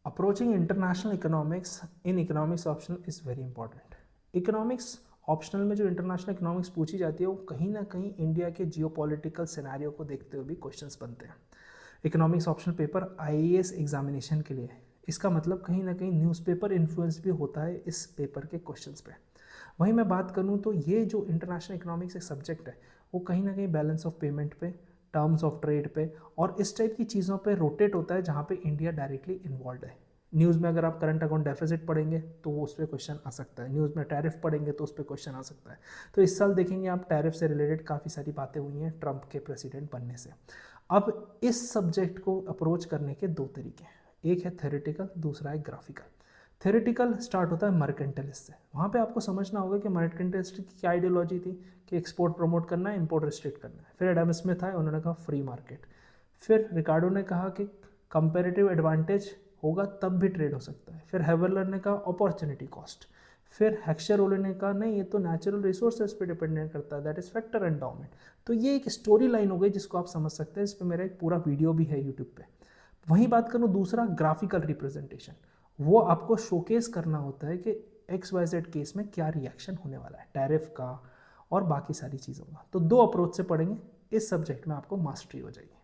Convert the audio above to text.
Approaching international economics in economics optional is very important. Economics optional में जो international economics पूछी जाती है वो कहीं ना कहीं इंडिया के जियोपॉलिटिकल सिनेरियो को देखते हुए भी क्वेश्चंस बनते हैं। Economics optional paper IAS examination के लिए, इसका मतलब कहीं ना कहीं न्यूज़पेपर इन्फ्लुएंस भी होता है इस पेपर के क्वेश्चंस पे। वहीं मैं बात करूँ तो ये जो इंटरनेशनल इकोनॉमिक्स एक सब्जेक्ट है वो कहीं ना कहीं बैलेंस ऑफ पेमेंट पे, टर्म्स ऑफ ट्रेड पे और इस टाइप की चीज़ों पे रोटेट होता है जहाँ पे इंडिया डायरेक्टली इन्वॉल्व है। न्यूज़ में अगर आप करंट अकाउंट डेफिसिट पढ़ेंगे तो वो उस पर क्वेश्चन आ सकता है, न्यूज़ में टैरिफ पढ़ेंगे तो उस पर क्वेश्चन आ सकता है। तो इस साल देखेंगे आप टैरिफ से रिलेटेड काफ़ी सारी बातें हुई हैं ट्रंप के प्रेसिडेंट बनने से। अब इस सब्जेक्ट को अप्रोच करने के दो तरीके हैं, एक है थेरेटिकल, दूसरा है ग्राफिकल। थेरेटिकल स्टार्ट होता है मर्केंटलिस्ट से। वहाँ पे आपको समझना होगा कि मर्केंटलिस्ट की क्या आइडियोलॉजी थी कि एक्सपोर्ट प्रमोट करना है, इंपोर्ट रिस्ट्रिक्ट करना है। फिर एडम स्मिथ आए, उन्होंने कहा फ्री मार्केट। फिर रिकार्डो ने कहा कि कंपेरेटिव एडवांटेज होगा तब भी ट्रेड हो सकता है। फिर हेवलर ने कहा अपॉर्चुनिटी कॉस्ट। फिर हेक्सचर ने कहा नहीं ये तो नेचुरल रिसोर्सेज पे डिपेंडेंट करता है, दैट इज फैक्टर एंडाउमेंट। तो ये एक स्टोरी लाइन हो गई जिसको आप समझ सकते हैं, इस पर मेरा एक पूरा वीडियो भी है यूट्यूब पे। वहीं बात करूँ दूसरा ग्राफिकल रिप्रेजेंटेशन, वो आपको शोकेस करना होता है कि एक्स वाई जेड केस में क्या रिएक्शन होने वाला है टैरिफ का और बाकी सारी चीज़ों का। तो दो अप्रोच से पढ़ेंगे, इस सब्जेक्ट में आपको मास्टरी हो जाएगी।